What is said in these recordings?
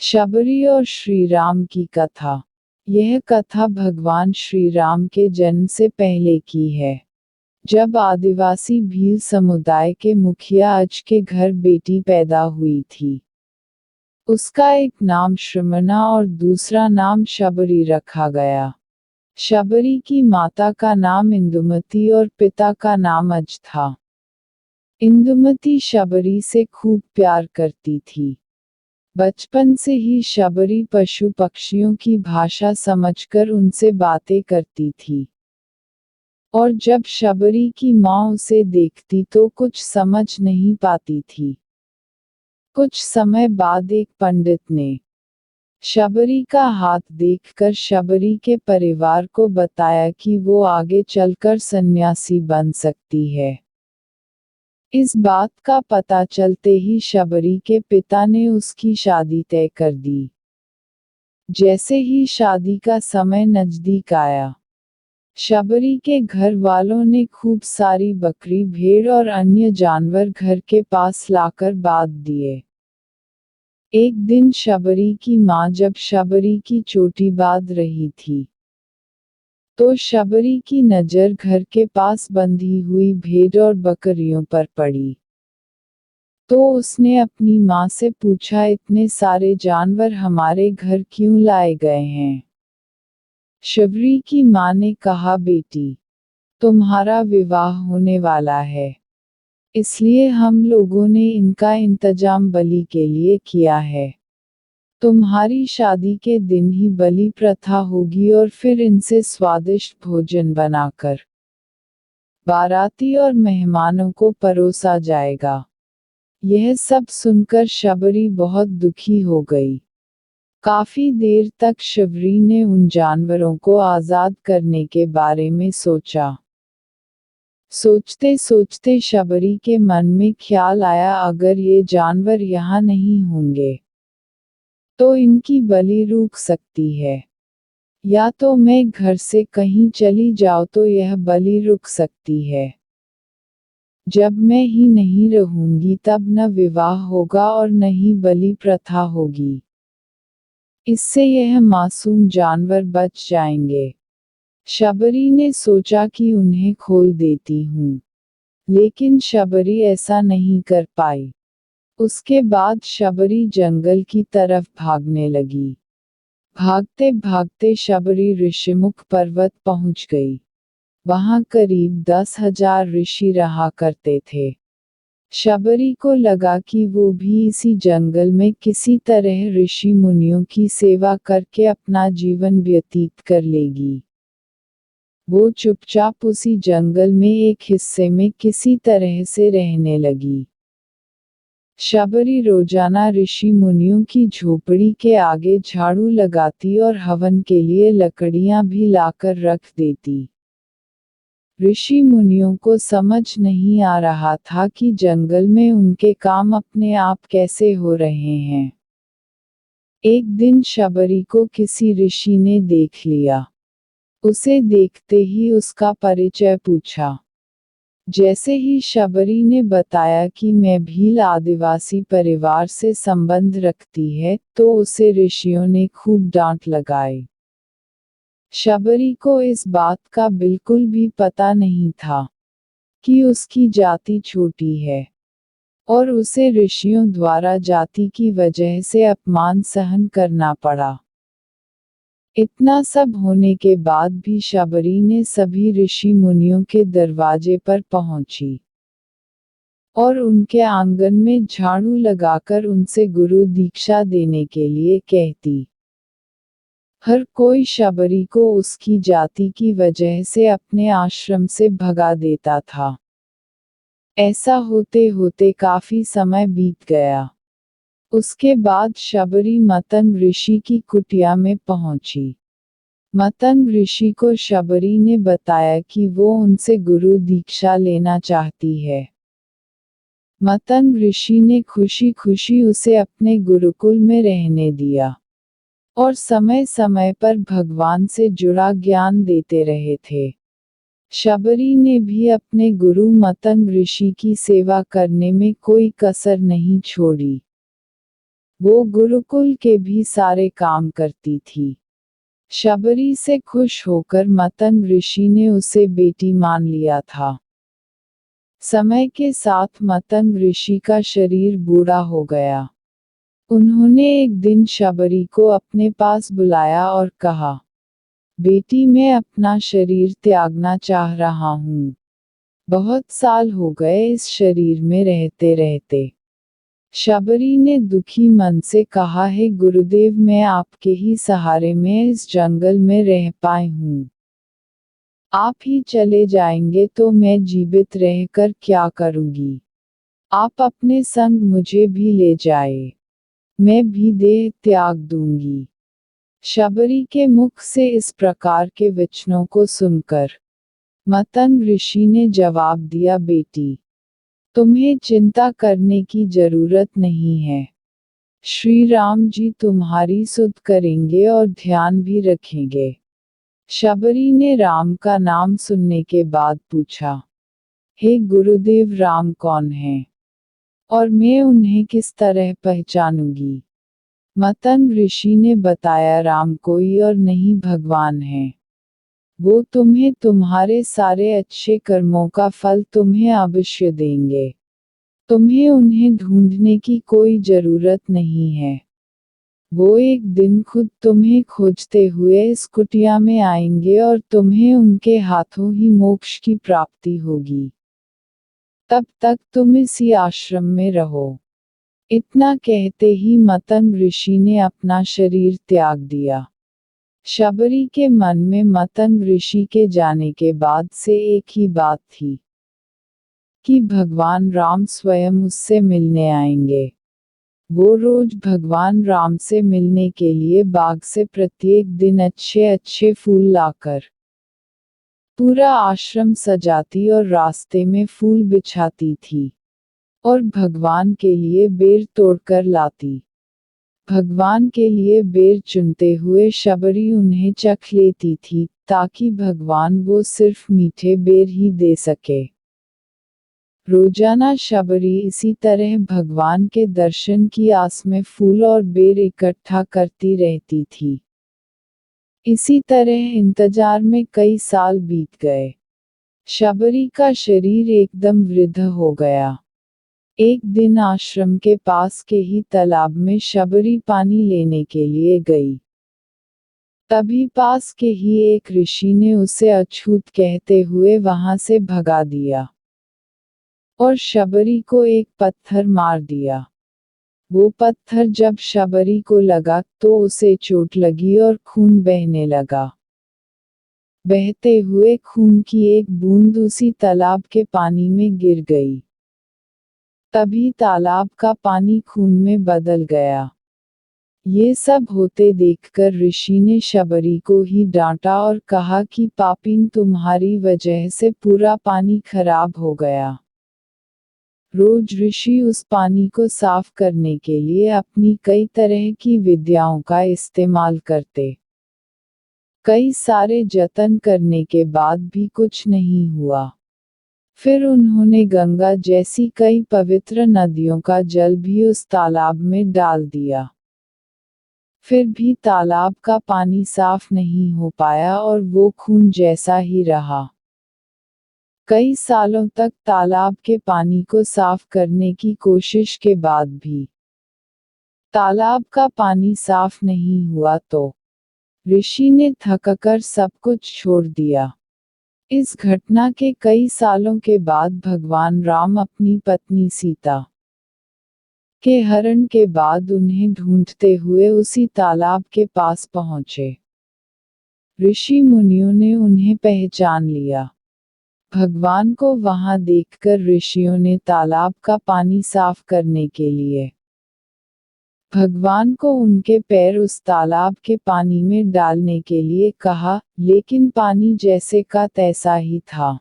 शबरी और श्री राम की कथा। यह कथा भगवान श्री राम के जन्म से पहले की है। जब आदिवासी भील समुदाय के मुखिया अज के घर बेटी पैदा हुई थी। उसका एक नाम श्रमणा और दूसरा नाम शबरी रखा गया। शबरी की माता का नाम इंदुमती और पिता का नाम अज था। इंदुमती शबरी से खूब प्यार करती थी। बचपन से ही शबरी पशु पक्षियों की भाषा समझकर उनसे बातें करती थी। और जब शबरी की माँ उसे देखती तो कुछ समझ नहीं पाती थी। कुछ समय बाद एक पंडित ने शबरी का हाथ देखकर शबरी के परिवार को बताया कि वो आगे चलकर सन्यासी बन सकती है। इस बात का पता चलते ही शबरी के पिता ने उसकी शादी तय कर दी। जैसे ही शादी का समय नजदीक आया, शबरी के घर वालों ने खूब सारी बकरी भेड़ और अन्य जानवर घर के पास लाकर बांध दिए। एक दिन शबरी की माँ जब शबरी की चोटी बांध रही थी, तो शबरी की नज़र घर के पास बंधी हुई भेड़ और बकरियों पर पड़ी। तो उसने अपनी माँ से पूछा, इतने सारे जानवर हमारे घर क्यों लाए गए हैं? शबरी की माँ ने कहा, बेटी, तुम्हारा विवाह होने वाला है, इसलिए हम लोगों ने इनका इंतजाम बलि के लिए किया है। तुम्हारी शादी के दिन ही बलि प्रथा होगी और फिर इनसे स्वादिष्ट भोजन बनाकर बाराती और मेहमानों को परोसा जाएगा। यह सब सुनकर शबरी बहुत दुखी हो गई। काफी देर तक शबरी ने उन जानवरों को आजाद करने के बारे में सोचा। सोचते सोचते शबरी के मन में ख्याल आया, अगर ये जानवर यहाँ नहीं होंगे तो इनकी बलि रुक सकती है, या तो मैं घर से कहीं चली जाऊँ तो यह बलि रुक सकती है। जब मैं ही नहीं रहूंगी तब न विवाह होगा और न ही बलि प्रथा होगी। इससे यह मासूम जानवर बच जाएंगे। शबरी ने सोचा कि उन्हें खोल देती हूँ, लेकिन शबरी ऐसा नहीं कर पाई। उसके बाद शबरी जंगल की तरफ भागने लगी। भागते भागते शबरी ऋषिमुख पर्वत पहुंच गई। वहां करीब 10,000 ऋषि रहा करते थे। शबरी को लगा कि वो भी इसी जंगल में किसी तरह ऋषि मुनियों की सेवा करके अपना जीवन व्यतीत कर लेगी। वो चुपचाप उसी जंगल में एक हिस्से में किसी तरह से रहने लगी। शबरी रोजाना ऋषि मुनियों की झोपड़ी के आगे झाड़ू लगाती और हवन के लिए लकड़ियां भी लाकर रख देती। ऋषि मुनियों को समझ नहीं आ रहा था कि जंगल में उनके काम अपने आप कैसे हो रहे हैं। एक दिन शबरी को किसी ऋषि ने देख लिया। उसे देखते ही उसका परिचय पूछा। जैसे ही शबरी ने बताया कि मैं भील आदिवासी परिवार से संबंध रखती है, तो उसे ऋषियों ने खूब डांट लगाई। शबरी को इस बात का बिल्कुल भी पता नहीं था कि उसकी जाति छोटी है, और उसे ऋषियों द्वारा जाति की वजह से अपमान सहन करना पड़ा। इतना सब होने के बाद भी शबरी ने सभी ऋषि मुनियों के दरवाजे पर पहुंची और उनके आंगन में झाड़ू लगाकर उनसे गुरु दीक्षा देने के लिए कहती। हर कोई शबरी को उसकी जाति की वजह से अपने आश्रम से भगा देता था। ऐसा होते होते काफी समय बीत गया। उसके बाद शबरी मतंग ऋषि की कुटिया में पहुंची। मतंग ऋषि को शबरी ने बताया कि वो उनसे गुरु दीक्षा लेना चाहती है। मतंग ऋषि ने खुशी खुशी उसे अपने गुरुकुल में रहने दिया और समय समय पर भगवान से जुड़ा ज्ञान देते रहे थे। शबरी ने भी अपने गुरु मतंग ऋषि की सेवा करने में कोई कसर नहीं छोड़ी। वो गुरुकुल के भी सारे काम करती थी। शबरी से खुश होकर मतंग ऋषि ने उसे बेटी मान लिया था। समय के साथ मतंग ऋषि का शरीर बूढ़ा हो गया। उन्होंने एक दिन शबरी को अपने पास बुलाया और कहा, बेटी मैं अपना शरीर त्यागना चाह रहा हूँ। बहुत साल हो गए इस शरीर में रहते रहते। शबरी ने दुखी मन से कहा, है गुरुदेव मैं आपके ही सहारे में इस जंगल में रह पाई हूँ। आप ही चले जाएंगे तो मैं जीवित रहकर क्या करूँगी। आप अपने संग मुझे भी ले जाए। मैं भी देह त्याग दूंगी। शबरी के मुख से इस प्रकार के वचनों को सुनकर मतंग ऋषि ने जवाब दिया, बेटी तुम्हें चिंता करने की जरूरत नहीं है। श्री राम जी तुम्हारी सुध करेंगे और ध्यान भी रखेंगे। शबरी ने राम का नाम सुनने के बाद पूछा, हे गुरुदेव राम कौन है और मैं उन्हें किस तरह पहचानूंगी। मतंग ऋषि ने बताया, राम कोई और नहीं भगवान है। वो तुम्हें तुम्हारे सारे अच्छे कर्मों का फल तुम्हें अवश्य देंगे। तुम्हें उन्हें ढूंढने की कोई जरूरत नहीं है। वो एक दिन खुद तुम्हें खोजते हुए इस कुटिया में आएंगे और तुम्हें उनके हाथों ही मोक्ष की प्राप्ति होगी। तब तक तुम इसी आश्रम में रहो। इतना कहते ही मतंग ऋषि ने अपना शरीर त्याग दिया। शबरी के मन में मतंग ऋषि के जाने के बाद से एक ही बात थी कि भगवान राम स्वयं उससे मिलने आएंगे। वो रोज भगवान राम से मिलने के लिए बाग से प्रत्येक दिन अच्छे अच्छे फूल लाकर पूरा आश्रम सजाती और रास्ते में फूल बिछाती थी और भगवान के लिए बेर तोड़कर लाती। भगवान के लिए बेर चुनते हुए शबरी उन्हें चख लेती थी ताकि भगवान वो सिर्फ मीठे बेर ही दे सके। रोजाना शबरी इसी तरह भगवान के दर्शन की आस में फूल और बेर इकट्ठा करती रहती थी। इसी तरह इंतजार में कई साल बीत गए। शबरी का शरीर एकदम वृद्ध हो गया। एक दिन आश्रम के पास के ही तालाब में शबरी पानी लेने के लिए गई। तभी पास के ही एक ऋषि ने उसे अछूत कहते हुए वहां से भगा दिया और शबरी को एक पत्थर मार दिया। वो पत्थर जब शबरी को लगा तो उसे चोट लगी और खून बहने लगा। बहते हुए खून की एक बूंद उसी तालाब के पानी में गिर गई। तभी तालाब का पानी खून में बदल गया। ये सब होते देखकर ऋषि ने शबरी को ही डांटा और कहा कि पापीन तुम्हारी वजह से पूरा पानी खराब हो गया। रोज ऋषि उस पानी को साफ करने के लिए अपनी कई तरह की विद्याओं का इस्तेमाल करते। कई सारे जतन करने के बाद भी कुछ नहीं हुआ। फिर उन्होंने गंगा जैसी कई पवित्र नदियों का जल भी उस तालाब में डाल दिया। फिर भी तालाब का पानी साफ नहीं हो पाया और वो खून जैसा ही रहा। कई सालों तक तालाब के पानी को साफ करने की कोशिश के बाद भी तालाब का पानी साफ नहीं हुआ तो ऋषि ने थककर सब कुछ छोड़ दिया। इस घटना के कई सालों के बाद भगवान राम अपनी पत्नी सीता के हरण के बाद उन्हें ढूंढते हुए उसी तालाब के पास पहुंचे। ऋषि मुनियों ने उन्हें पहचान लिया। भगवान को वहां देखकर ऋषियों ने तालाब का पानी साफ करने के लिए भगवान को उनके पैर उस तालाब के पानी में डालने के लिए कहा, लेकिन पानी जैसे का तैसा ही था।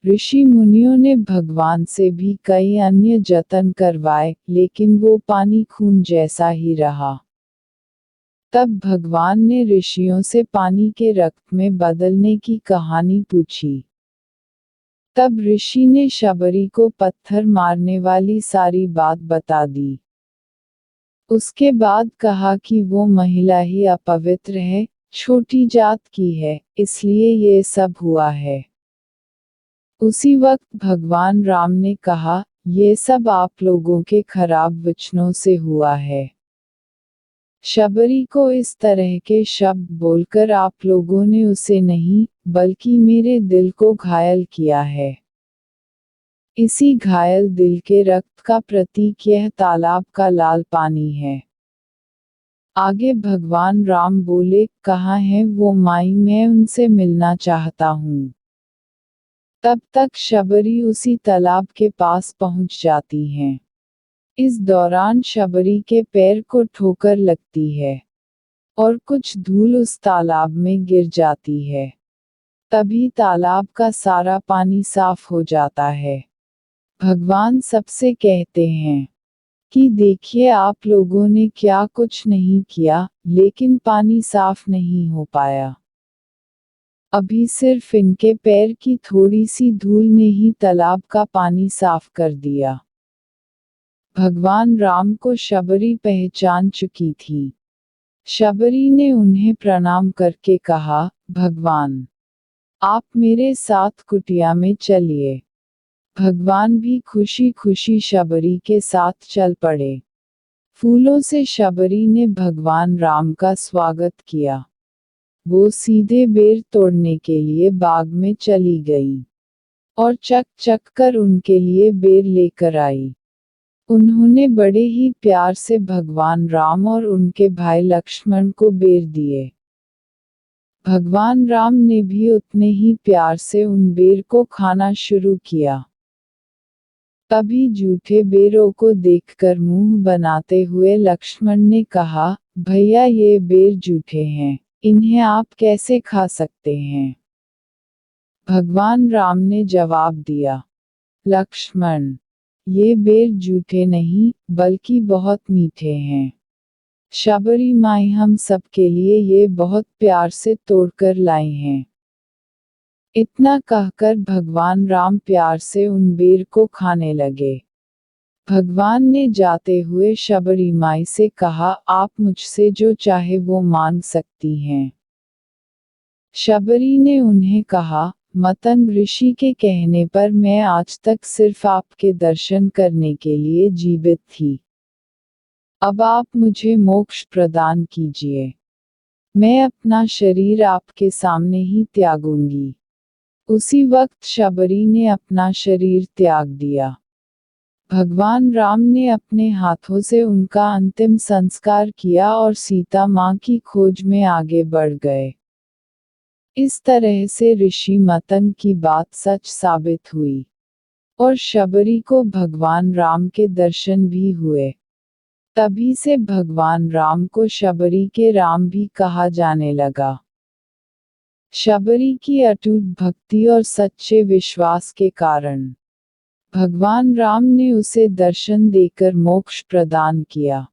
ऋषि मुनियों ने भगवान से भी कई अन्य जतन करवाए, लेकिन वो पानी खून जैसा ही रहा। तब भगवान ने ऋषियों से पानी के रक्त में बदलने की कहानी पूछी। तब ऋषि ने शबरी को पत्थर मारने वाली सारी बात बता दी। उसके बाद कहा कि वो महिला ही अपवित्र है, छोटी जात की है, इसलिए ये सब हुआ है। उसी वक्त भगवान राम ने कहा, ये सब आप लोगों के खराब वचनों से हुआ है। शबरी को इस तरह के शब्द बोलकर आप लोगों ने उसे नहीं, बल्कि मेरे दिल को घायल किया है। इसी घायल दिल के रक्त का प्रतीक यह तालाब का लाल पानी है। आगे भगवान राम बोले, कहाँ है वो माई, मैं उनसे मिलना चाहता हूँ। तब तक शबरी उसी तालाब के पास पहुँच जाती हैं। इस दौरान शबरी के पैर को ठोकर लगती है और कुछ धूल उस तालाब में गिर जाती है। तभी तालाब का सारा पानी साफ हो जाता है। भगवान सबसे कहते हैं कि देखिए आप लोगों ने क्या कुछ नहीं किया, लेकिन पानी साफ नहीं हो पाया। अभी सिर्फ इनके पैर की थोड़ी सी धूल ने ही तालाब का पानी साफ कर दिया। भगवान राम को शबरी पहचान चुकी थी। शबरी ने उन्हें प्रणाम करके कहा, भगवान, आप मेरे साथ कुटिया में चलिए। भगवान भी खुशी खुशी शबरी के साथ चल पड़े। फूलों से शबरी ने भगवान राम का स्वागत किया। वो सीधे बेर तोड़ने के लिए बाग में चली गई और चक चक कर उनके लिए बेर लेकर आई। उन्होंने बड़े ही प्यार से भगवान राम और उनके भाई लक्ष्मण को बेर दिए। भगवान राम ने भी उतने ही प्यार से उन बेर को खाना शुरू किया। तभी जूठे बेरों को देखकर मुंह बनाते हुए लक्ष्मण ने कहा, भैया ये बेर जूठे हैं, इन्हें आप कैसे खा सकते हैं? भगवान राम ने जवाब दिया, लक्ष्मण, ये बेर जूठे नहीं, बल्कि बहुत मीठे हैं। शबरी माई हम सब के लिए ये बहुत प्यार से तोड़कर लाई हैं। इतना कहकर भगवान राम प्यार से उन बेर को खाने लगे। भगवान ने जाते हुए शबरी माई से कहा, आप मुझसे जो चाहे वो मांग सकती हैं। शबरी ने उन्हें कहा, मतंग ऋषि के कहने पर मैं आज तक सिर्फ आपके दर्शन करने के लिए जीवित थी। अब आप मुझे मोक्ष प्रदान कीजिए। मैं अपना शरीर आपके सामने ही त्यागूंगी। उसी वक्त शबरी ने अपना शरीर त्याग दिया। भगवान राम ने अपने हाथों से उनका अंतिम संस्कार किया और सीता माँ की खोज में आगे बढ़ गए। इस तरह से ऋषि मतंग की बात सच साबित हुई और शबरी को भगवान राम के दर्शन भी हुए। तभी से भगवान राम को शबरी के राम भी कहा जाने लगा। शबरी की अटूट भक्ति और सच्चे विश्वास के कारण भगवान राम ने उसे दर्शन देकर मोक्ष प्रदान किया।